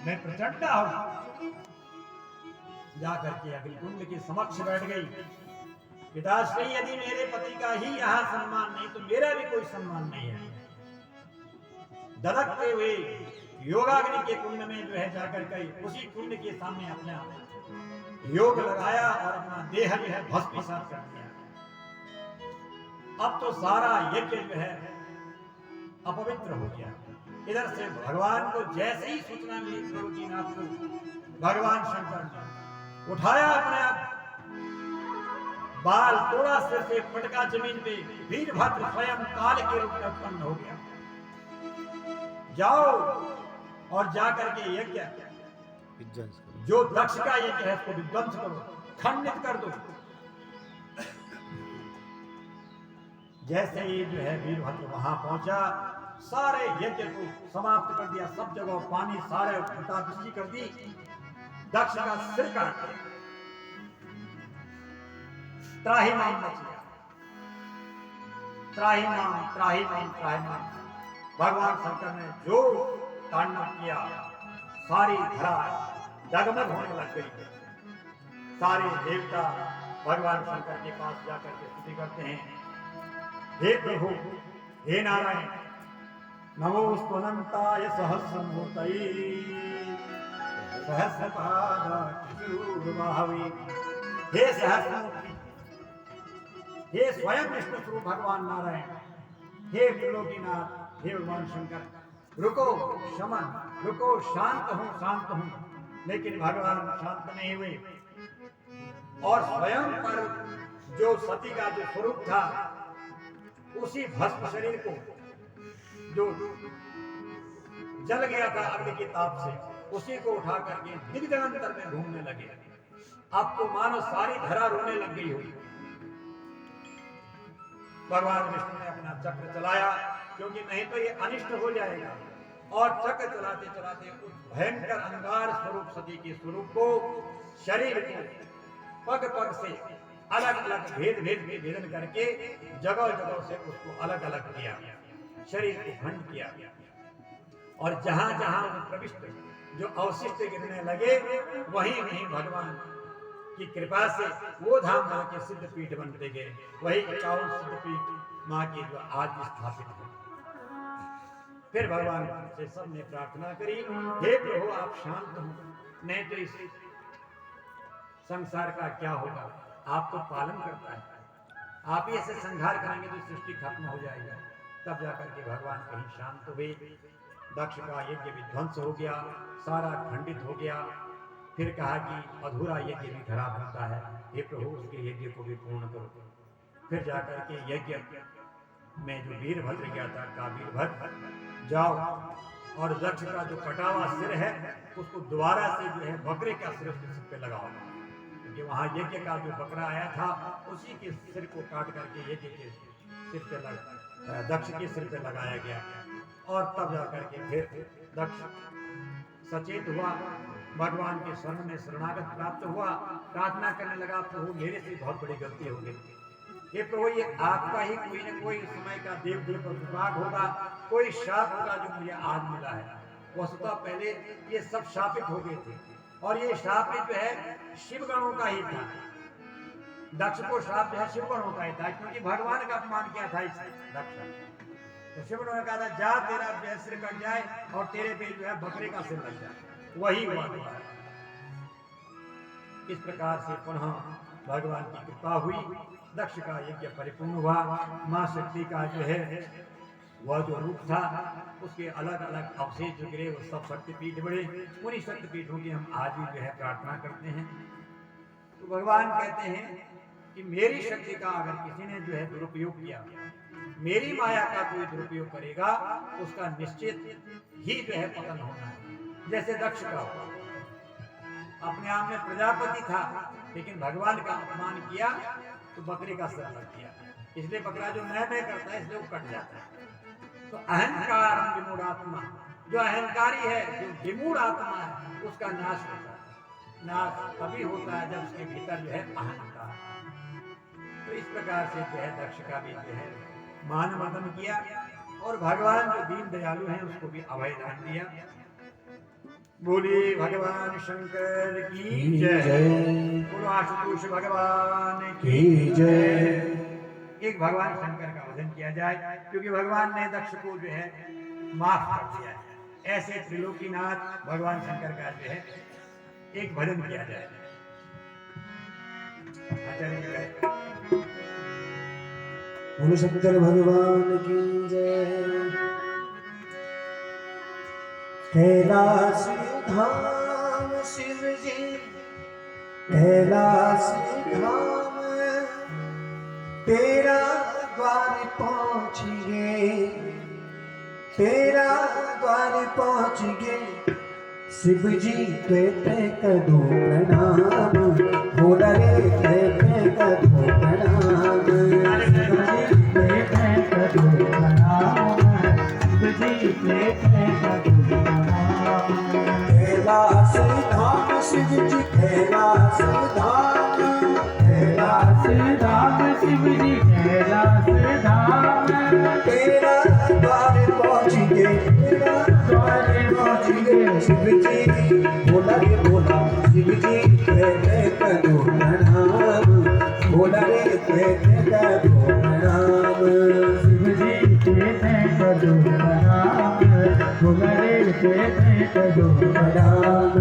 मैं प्रचंड हूं। जाकर के अग्निकुंड के समक्ष बैठ गई। पिताश्री, यदि मेरे पति का ही यहाँ सम्मान नहीं तो मेरा भी कोई सम्मान नहीं है। धड़कते हुए योगाग्नि के कुंड में जो है जाकर के उसी कुंड के सामने अपना योग लगाया और अपना देह जो है भस्मीसात कर दिया। अब तो सारा यज्ञ जो है अपवित्र हो गया। इधर से भगवान को जैसे ही सूचना मिली त्रिलोकीनाथ को, भगवान शंकर ने उठाया अपने आप बाल, तोड़ा सिर से, पटका जमीन पे। वीरभद्र स्वयं काल के रूप में उत्पन्न हो गया। जाओ और जाकर के यज्ञ जो दक्ष का यज्ञ है उसको विध्वंस करो, खंडित कर दो। जैसे ही जो है वीरभद्र वहां पहुंचा, सारे यज्ञ को समाप्त कर दिया। सब जगह पानी, सारे वृष्टि कर दी। दक्ष का सिर काट दिया। त्राहिमाम मच गया। त्राहिमाम त्राहिमाम त्राहिमाम। भगवान शंकर ने जो तांडव किया, सारी धरा डगमग होने लग गई। सारे देवता भगवान शंकर के पास जाकर के स्तुति करते हैं, हे प्रभु, हे नारायण, नमोस्तुनंताय सहस्रमूर्तये सहस्रपादाय। हे सहस्रमूर्ति, हे स्वयं विष्णु स्वरूप भगवान नारायण, हे त्रिलोकीनाथ, हे भगवान शंकर, रुको, शमन, रुको, शांत हूं। लेकिन भगवान शांत नहीं हुए और स्वयं पर जो सती का जो स्वरूप था, उसी भस्म शरीर को जो जल गया था अग्नि की ताप से, उसी को उठा करके दिग्जगंतर में घूमने लगे। अब तो मानो सारी धरा रोने लग गई हुई। भगवान विष्णु ने अपना चक्र चलाया, क्योंकि नहीं तो ये अनिष्ट हो जाएगा। और चक्र चलाते चलाते उस भयंकर अंगार स्वरूप सती के स्वरूप को, शरीर को पग पग से अलग अलग भेद भेदन करके जगह जगह से उसको अलग अलग किया, शरीर को खंड किया। और जहां जहां प्रविष्ट जो अवशिष्ट गिरने लगे, वहीं वहीं भगवान की कृपा से वो धाम मां के सिद्ध पीठ बनते गए। वही 51 सिद्ध पीठ मां की जो आज स्थापित है। फिर भगवान से सबने प्रार्थना करी, हे प्रभु, आप शांत हो, नहीं तो इस संसार का क्या होगा। आप तो पालन करता है, आप ही ऐसे संहार करेंगे तो सृष्टि खत्म हो जाएगा। तब जाकर के भगवान कहीं शांत हुए। दक्ष का यज्ञ विध्वंस हो गया, सारा खंडित हो गया। फिर कहा कि अधूरा यज्ञ भी खराब होता है, हे प्रभु, उसके यज्ञ को भी पूर्ण करो। फिर जाकर के यज्ञ में जो वीरभद्र गया था, का वीरभद्र जाओ और दक्ष का जो कटा हुआ सिर है उसको दोबारा से जो है बकरे का सिर उसके सिर पे लगाओ, क्योंकि वहां यज्ञ का जो बकरा आया था उसी के सिर को काट करके यज्ञ के सिर पे दक्ष के सिर पे लगाया गया। और तब जाकर के फिर दक्ष सचेत हुआ, भगवान के शरण में शरणागत प्राप्त हुआ, प्रार्थना करने लगा, प्रभु मेरे से बहुत बड़ी गलती हो गई। ये प्रभु, ये आपका ही कोई न कोई समय का देव पर विभाग होगा, कोई शाप होगा जो मुझे आज मिला है। वस्तुतः पहले ये सब शापित हो गए थे, और ये शाप जो है शिवगणों का ही था। दक्ष को शाप जो है शिवगणों का ही था, क्योंकि भगवान का अपमान किया था इस दक्ष ने। तो शिवगणों ने कहा था, जा तेरा जो है सिर कट जाए और तेरे पे जो है बकरे का सिर लग जाए। वही हुआ था। इस प्रकार से पुनः भगवान की कृपा हुई, दक्ष का यज्ञ परिपूर्ण हुआ। मां शक्ति का जो है वह जो रूप था, उसके अलग अलग अवशेष जो गिरे वो सब शक्तिपीठ बड़े। उन्हीं शक्तिपीठों की हम आज भी जो है प्रार्थना करते हैं। तो भगवान कहते हैं कि मेरी शक्ति का अगर किसी ने जो है दुरुपयोग किया, मेरी माया का कोई दुरुपयोग करेगा, उसका निश्चित ही जो है पतन होना है। जैसे दक्ष का अपने आप में प्रजापति था, लेकिन भगवान का अपमान किया तो बकरे का सिर लग गया। इसलिए बकरा जो मैं करता है इसलिए वो कट जाता है। तो अहंकार विमूढ़ात्मा, जो अहंकारी है, जो विमूढ़ आत्मा है, उसका नाश होता है। नाश तभी होता है जब उसके भीतर जो है अहंकार। तो इस प्रकार से जो है दक्ष का भी जो है मान मर्दन किया, और भगवान जो दीन दयालु हैं उसको भी अभय दान दिया। बोलिए भगवान शंकर की जय। बोलो आशुतोष भगवान की जय। एक भगवान शंकर का भजन किया जाए, क्योंकि भगवान ने दक्ष को जो है माफ कर दिया है। ऐसे त्रिलोकीनाथ भगवान शंकर का जो है एक भजन किया जाए। आचार्य जी कहे, बोलो शंकर भगवान की जय। कैलाश धाम शिव जी, कैलाश धाम तेरा द्वार पहुँच गए, तेरा द्वार पहुँच गए। शिव जी कहते कदो प्रणाम, भोला रे कहते कदो प्रणाम। शिव जी कहते कदो प्रणाम, शिव जी कहते कदो प्रणाम। कैलाश धाम शिव जी, कैलाश धाम, कैलाश धाम शिव जी, कैलाश धाम तेरा द्वार पहुँच गए, तेरा द्वार पहुँच गए। शिव जी भोला रे भोला, शिव जी कहते कदो प्रणाम, भोला रे कहते कदो प्रणाम। शिव जी कहते कदो प्रणाम, भोला रे कहते कदो प्रणाम।